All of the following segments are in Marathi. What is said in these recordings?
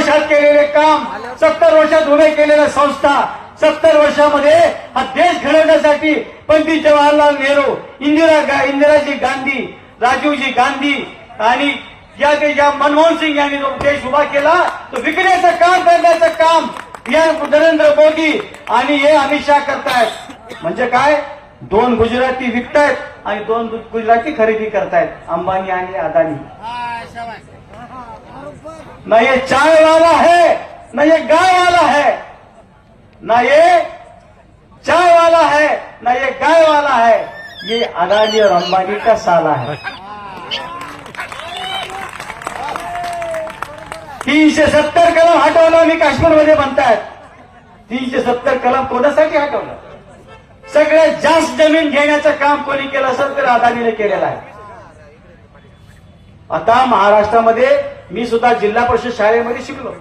वर्षात केलेले काम, 70 वर्षात उभे केलेल्या संस्था, 70 वर्षामध्ये हा देश घडवण्यासाठी पंडित जवाहरलाल नेहरू, इंदिराजी गांधी, राजीवजी गांधी आणि या मनमोहन सिंग यांनी जो देश उभा केला तो विकण्याचं काम करण्याचं काम या नरेंद्र मोदी आणि हे अमित शहा करतायत. म्हणजे काय, 2 गुजराती विकतायत आणि 2 गुजराती खरेदी करतायत, अंबानी आणि अदानी. ना ये चाय वाला है, ना ये गाय वाला है, ना ये चाय वाला है, ना ये गाय वाला है, ये अदानी और अंबानी का साला है. 370 कलम हटवलं मी काश्मीरमध्ये म्हणतायत. 370 कलम कोणासाठी हटवलं? सगळ्यात जास्त जमीन घेण्याचं काम कोणी केलं असेल तर अदानीने केलेलं आहे. आता महाराष्ट्रामध्ये मी सुद्धा जिल्हा परिषद शाळेमध्ये शिकलो.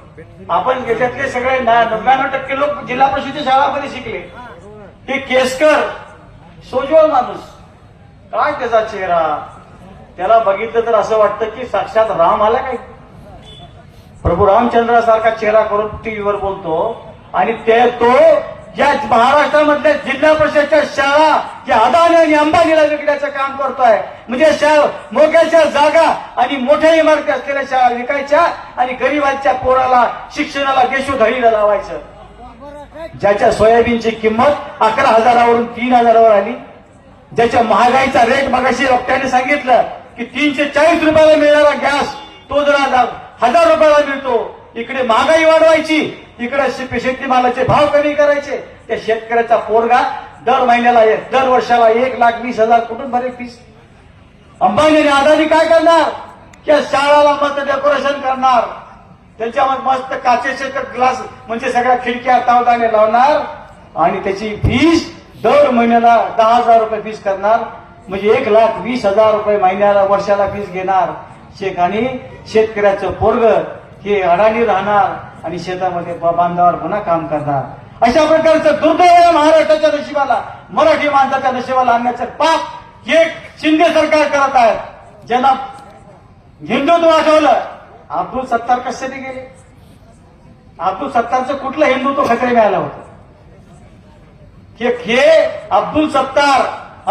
आपण त्याच्यातले सगळे 99% लोक जिल्हा परिषदेच्या शाळामध्ये शिकले. ते केसकर सोजवळ माणूस, काय त्याचा चेहरा, त्याला बघितलं तर असं वाटतं की साक्षात राम आला काय, प्रभू रामचंद्रासारखा चेहरा करून टीव्हीवर बोलतो. आणि तो या महाराष्ट्रामधल्या जिल्हा परिषदच्या शाळा ज्या अदानी आणि अंबानीला विकण्याचं काम करतोय. म्हणजे मोठ्याच्या जागा आणि मोठ्या इमारती असलेल्या शाळा विकायच्या आणि गरिबांच्या पोराला शिक्षणाला देशोधडीला लावायचं. ज्याच्या सोयाबीनची किंमत 11,000वरून 3,000वर आली, ज्याच्या महागाईचा रेट मगाशी वक्त्याने सांगितलं की 340 रुपयाला मिळणारा गॅस तो जर 1,000 रुपयाला मिळतो. इकडे महागाई वाढवायची, इकडे शेतीमालाचे भाव कमी करायचे. त्या शेतकऱ्याचा पोरगा दर वर्षाला 1,20,000 कुठून भरेल फीस? अंबानी आणि अदानी काय करणार? त्या शाळाला मस्त डेकोरेशन करणार, त्याच्यामध्ये मस्त काचेचे ग्लास म्हणजे सगळ्या खिडक्या तावदाने लावणार आणि त्याची फीस दर महिन्याला 10,000 रुपये फीस करणार. म्हणजे 1,20,000 रुपये महिन्याला वर्षाला फीस घेणार. आणि शेतकऱ्याचं पोरग हे अडाणी राहणार आणि शेतामध्ये बांधावर पुन्हा काम करणार. अशा प्रकारचं दुर्दैव महाराष्ट्राच्या नशिबाला, मराठी माणसाच्या नशिबाला आणण्याचं पाप हे शिंदे सरकार करत आहेत. ज्यांना हिंदुत्व आठवलं, अब्दुल सत्तार कशासाठी गेले? अब्दुल सत्तारचं कुठलं हिंदुत्व खतरे मिळालं होतं? हे अब्दुल सत्तार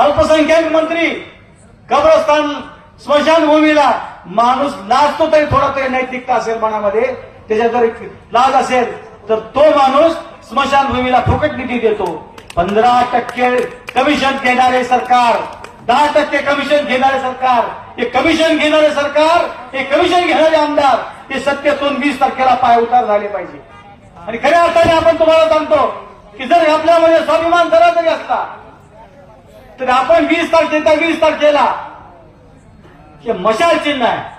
अल्पसंख्याक मंत्री, कब्रस्तान स्मशानभूमीला माणूस लाजतो तरी थोडा तरी नैतिकता असेल मनामध्ये, त्याच्यात जर लाज असेल तर तो माणूस स्मशानभूमीला फुकट निधी देतो. 15% कमिशन घेणारे सरकार, 10% कमिशन घेणारे सरकार, हे कमिशन घेणारे सरकार, हे कमिशन घेणारे आमदार हे सत्तेतून 20 तारखेला पाय उतार झाले पाहिजे. आणि खऱ्या अर्थाने आपण तुम्हाला सांगतो की जर आपल्यामध्ये स्वाभिमान जरा जरी असला तर आपण 20 तारखेला हे मशाल चिन्ह आहे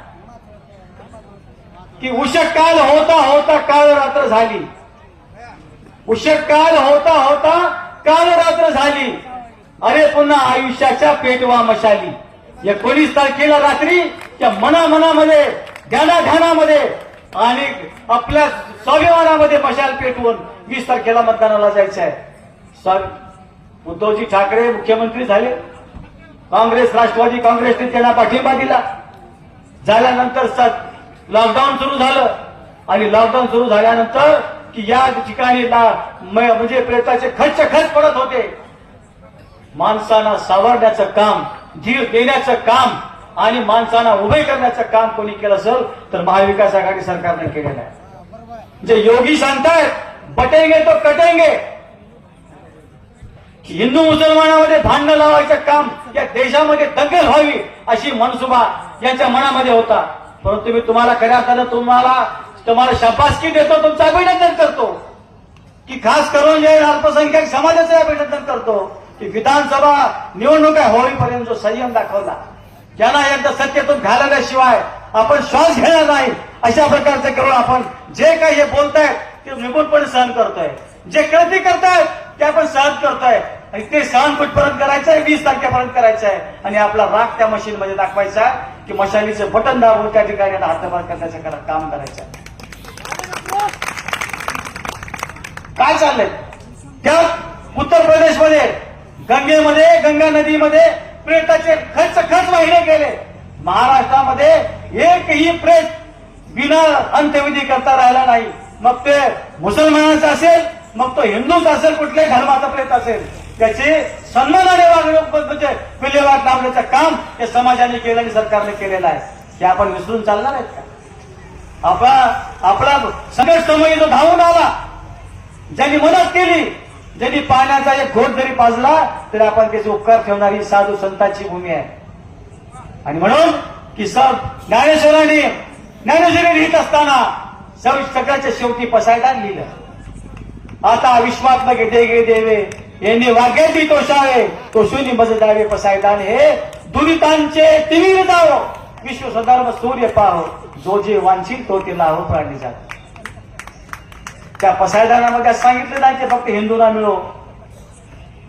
की उषःकाल होता होता काळ रात्र झाली, उषःकाल होता होता काळ रात्र झाली, अरे पुन्हा आयुष्याच्या पेटवा मशाली. 19 तारखेला रात्री त्या मनामध्ये ध्यानामध्ये आणि आपल्या स्वाभिमानामध्ये मशाल पेटवून 20 तारखेला मतदानाला जायचं आहे. उद्धवजी ठाकरे मुख्यमंत्री झाले, काँग्रेस राष्ट्रवादी काँग्रेसने त्यांना पाठिंबा दिला. झाल्यानंतर लॉकडाऊन सुरू झालं आणि लॉकडाऊन सुरू झाल्यानंतर की या ठिकाणी म्हणजे प्रेताचे खच पडत होते. माणसांना सावरण्याचं काम, धीर देण्याचं काम आणि माणसांना उभे करण्याचं काम कोणी केलं असेल तर महाविकास आघाडी सरकारने केलेलं आहे. जे योगी सांगतायत बटेंगे तो कटेंगे, हिंदू मुसलमानामध्ये भांडण लावायचं काम, या देशामध्ये दंगल व्हावी अशी मनसुबा यांच्या मनामध्ये होता. परंतु मी तुम्हाला खऱ्या अर्थानं तुम्हाला शाबासकी देतो, तुमचं अभिनंदन करतो की खास करून जे अल्पसंख्याक समाजाचं अभिनंदन करतो की विधानसभा निवडणुका होईपर्यंत जो संयम दाखवला, ज्यांना एकदा सत्तेतून घालवल्याशिवाय आपण श्वास घेणार नाही अशा प्रकारचे करून आपण जे काही हे बोलतायत ते निगूनपणे सहन करतोय, जे कृती करतायत ते आपण सहन करतोय आणि ते सहन कुठपर्यंत करायचं आहे? 20 तारखेपर्यंत करायचं आहे. आणि आपला राग त्या मशीनमध्ये दाखवायचा की मशालीचं बटन दाबून त्या ठिकाणी हातभार करण्याचं काम करायचं. काय चाललंय त्या उत्तर प्रदेशमध्ये गंगा नदीमध्ये प्रेताचे खच वाहिले गेले. महाराष्ट्रामध्ये एकही प्रेत बिना अंत्यविधी करता राहिला नाही. मग ते मुसलमानाचा असेल, मग तो हिंदूच असेल, कुठल्याही धर्माचा प्रेत असेल, त्याची सन्मानाने वागणूक म्हणजे विल्हेवाट लावण्याचं काम या समाजाने केलं आणि सरकारने केलेलं आहे. हे आपण विसरून चालणार आहेत का? आपला संघर्ष समयी जो धावून आला, ज्यांनी मदत केली, ज्यांनी पाण्याचा एक घोट जरी पाजला तरी आपण त्याचे उपकार ठेवणारी साधू संतांची भूमी आहे. आणि म्हणून की ज्ञानेश्वरांनी ज्ञानेश्वरी लिहित असताना सगळ्याच्या शेवटी पसायदान लिहिलं. आता विश्वात्मक गे देवे यांनी वाग्याती तोषावे, तोषुनी मज जावे पसायदान, हे दुरितांचे तिवीर जावो, विश्व सदर्भ सूर्य पाहो, जो जे वांछील तो ते लाहो प्राणी जात. त्या पसायदानामध्ये सांगितलं नाही की फक्त हिंदूंना मिळो,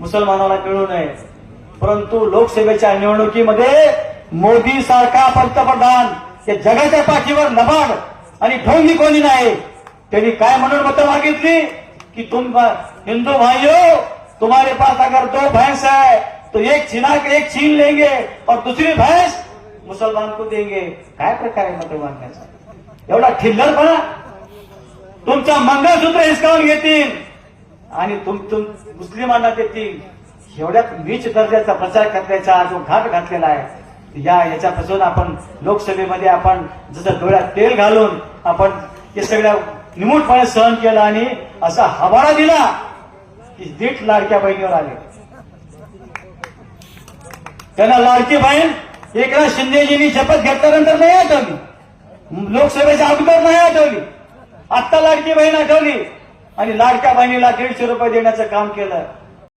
मुसलमानांना मिळू नये. परंतु लोकसभेच्या निवडणुकीमध्ये मोदी सारखा पंतप्रधान या जगाच्या पाठीवर लबाड आणि ढोंगी कोणी नाही. त्यांनी काय म्हणून मतं मागितली की तुम हिंदू भाइयों, तुम्हारे पास अगर 2 भैंस है तो एक छीन लेंगे और दूसरी भैंस मुसलमान को देंगे. काय प्रकार आहे मतं मागण्याचा? एवढा ठिल्लरपणा. तुमचं मंगळसूत्र हिसकावून घेतील आणि मुस्लिमांना देतील. एवढ्या नीच दर्जाचा प्रचार करण्याचा जो घाट घातलेला आहे, याच्यापासून आपण लोकसभेमध्ये आपण जसं डोळ्यात तेल घालून आपण हे सगळ्या निमूटपणे सहन केलं आणि असा हवाला दिला की दीट लाडक्या बहिणीवर आले. त्यांना लाडकी बहीण एकनाथ शिंदेजींनी शपथ घेतल्यानंतर नाही आठवली, लोकसभेच्या अगोदर नाही आठवली, आत्ता लाडकी बहीण आठवली आणि लाडक्या बहिणीला 150 रुपये देण्याचं काम केलं.